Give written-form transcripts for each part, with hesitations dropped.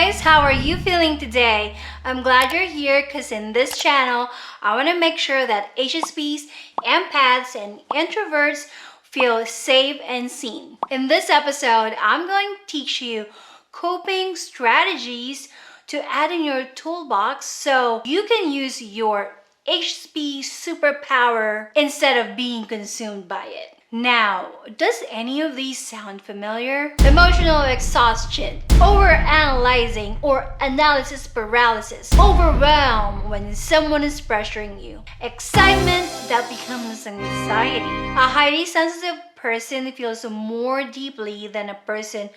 guys, how are you feeling today? I'm glad you're here because in this channel, I want to make sure that HSPs, empaths, and introverts feel safe and seen. In this episode, I'm going to teach you coping strategies to add in your toolbox so you can use your HSP superpower instead of being consumed by it. Now, does any of these sound familiar? Emotional exhaustion, overanalyzing or analysis paralysis, overwhelm when someone is pressuring you, excitement that becomes anxiety. A highly sensitive person feels more deeply than a person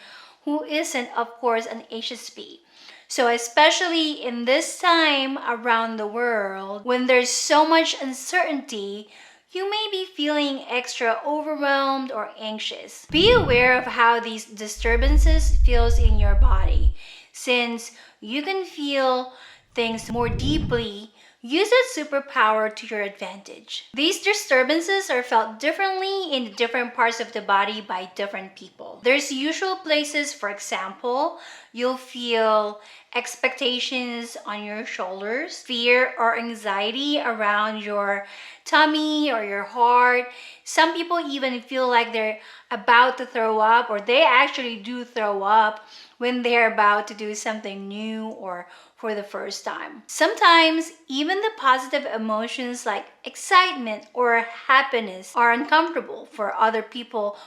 who isn't, of course, an HSP. So especially in this time around the world, when there's so much uncertainty, you may be feeling extra overwhelmed or anxious. Be aware of how these disturbances feels in your body. Since you can feel things more deeply, use that superpower to your advantage. These disturbances are felt differently in different parts of the body by different people. There's usual places, for example, you'll feel expectations on your shoulders, fear or anxiety around your tummy or your heart. Some people even feel like they're about to throw up, or they actually do throw up when they're about to do something new or for the first time. Sometimes even the positive emotions like excitement or happiness are uncomfortable for other people.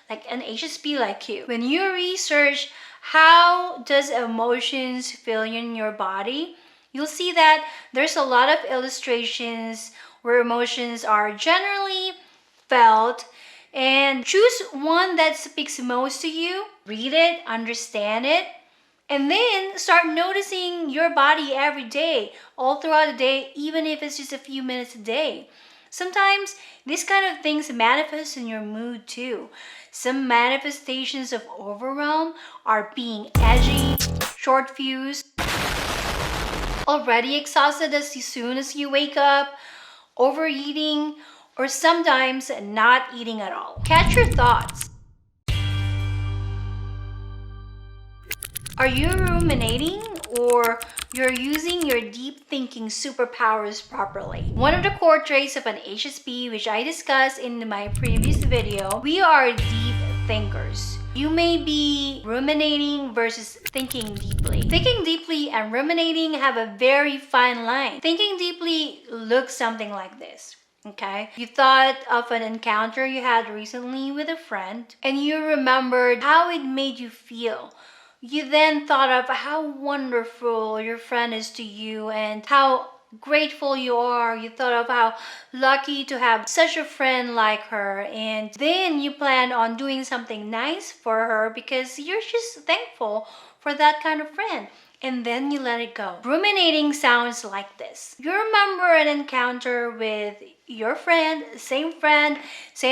Like an HSP like you. When you research how does emotions feel in your body, you'll see that there's a lot of illustrations where emotions are generally felt, and choose one that speaks most to you. Read it, understand it, and then start noticing your body every day, all throughout the day, even if it's just a few minutes a day. Sometimes these kind of things manifest in your mood too. Some manifestations of overwhelm are being edgy, short fused, already exhausted as soon as you wake up, overeating, or sometimes not eating at all. Catch your thoughts. Are you ruminating, or you're using your deep thinking superpowers properly? One of the core traits of an HSP, which I discussed in my previous video, we are deep thinkers. You may be ruminating versus thinking deeply. Thinking deeply and ruminating have a very fine line. Thinking deeply looks something like this. Okay, you thought of an encounter you had recently with a friend and you remembered how it made you feel. You then thought of how wonderful your friend is to you and how grateful you are. You thought of how lucky to have such a friend like her, and then you plan on doing something nice for her because you're just thankful for that kind of friend. And then you let it go. Ruminating sounds like this. You remember an encounter with your friend, same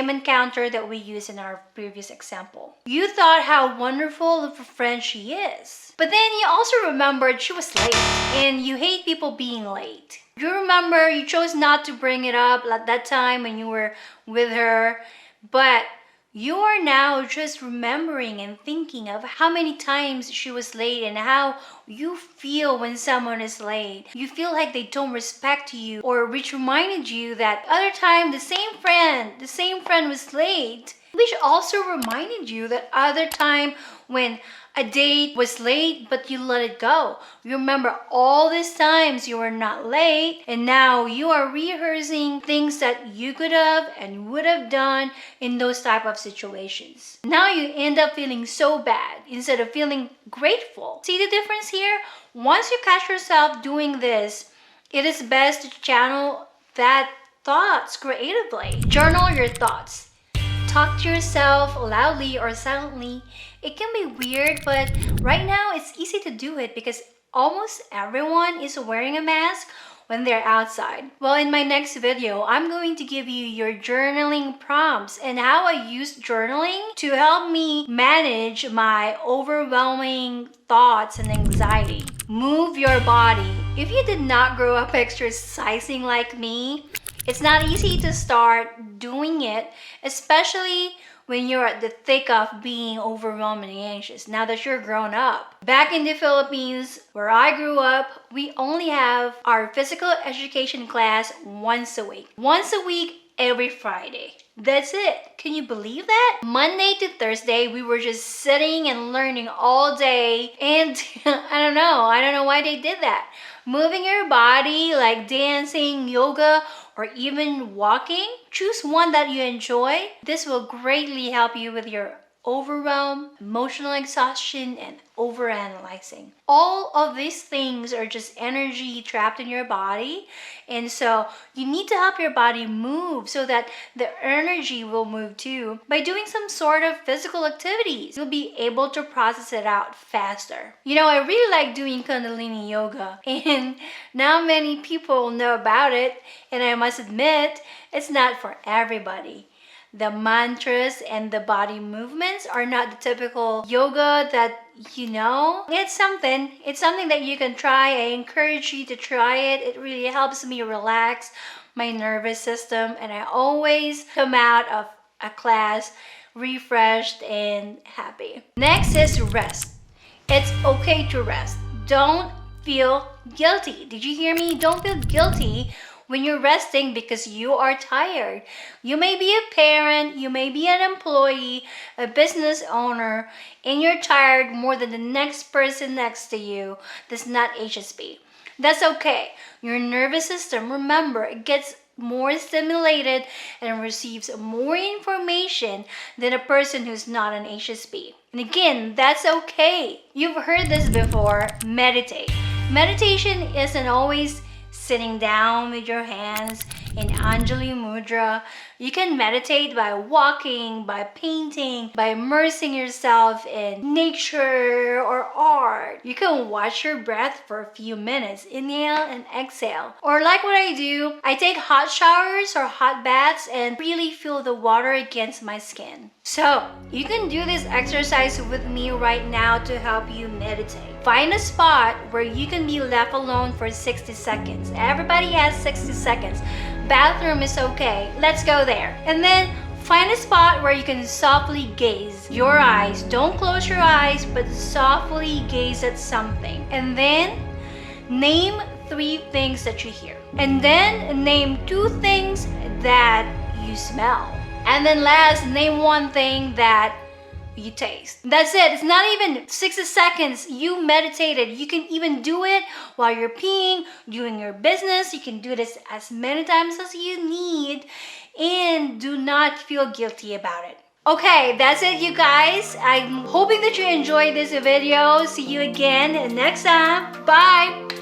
encounter that we used in our previous example. You thought how wonderful of a friend she is. But then you also remembered she was late, and you hate people being late. You remember you chose not to bring it up at that time when you were with her, but you are now just remembering and thinking of how many times she was late and how you feel when someone is late. You feel like they don't respect you, or which reminded you that other time the same friend was late, which also reminded you that other time when a date was late but you let it go. You remember all these times you were not late, and now you are rehearsing things that you could have and would have done in those type of situations. Now you end up feeling so bad instead of feeling grateful. See the difference here? Once you catch yourself doing this, it is best to channel that thoughts creatively. Journal your thoughts. Talk to yourself loudly or silently. It can be weird, but right now it's easy to do it because almost everyone is wearing a mask when they're outside. Well, in my next video, I'm going to give you your journaling prompts and how I use journaling to help me manage my overwhelming thoughts and anxiety. Move your body. If you did not grow up exercising like me, it's not easy to start doing it, especially when you're at the thick of being overwhelmed and anxious, now that you're grown up. Back in the Philippines, where I grew up, we only have our physical education class once a week. Once a week, every Friday. That's it. Can you believe that? Monday to Thursday, we were just sitting and learning all day. And I don't know why they did that. Moving your body, like dancing, yoga, or even walking. Choose one that you enjoy. This will greatly help you with your overwhelm, emotional exhaustion, and overanalyzing. All of these things are just energy trapped in your body, and so you need to help your body move so that the energy will move too. By doing some sort of physical activities, you'll be able to process it out faster. I really like doing Kundalini yoga, and now many people know about it, and I must admit, it's not for everybody. The mantras and the body movements are not the typical yoga that It's something that you can try. I encourage you to try it. It really helps me relax my nervous system, and I always come out of a class refreshed and happy. Next is rest. It's okay to rest. Don't feel guilty. Did you hear me? Don't feel guilty when you're resting because you are tired. You may be a parent, you may be an employee, a business owner, and you're tired more than the next person next to you that's not HSP. That's okay. Your nervous system, remember, it gets more stimulated and receives more information than a person who's not an HSP. And again, that's okay. You've heard this before. Meditate. Meditation isn't always sitting down with your hands in Anjali Mudra. You can meditate by walking, by painting, by immersing yourself in nature or art. You can watch your breath for a few minutes, inhale and exhale. Or like what I do, I take hot showers or hot baths and really feel the water against my skin. So, you can do this exercise with me right now to help you meditate. Find a spot where you can be left alone for 60 seconds. Everybody has 60 seconds. Bathroom is okay. Let's go there. And then find a spot where you can softly gaze your eyes. Don't close your eyes, but softly gaze at something. And then name 3 things that you hear. And then name 2 things that you smell. And then last, name 1 thing that you taste. That's it. It's not even 60 seconds. You meditated. You can even do it while you're peeing, doing your business. You can do this as many times as you need, and do not feel guilty about it. Okay, that's it, you guys. I'm hoping that you enjoyed this video. See you again next time. Bye.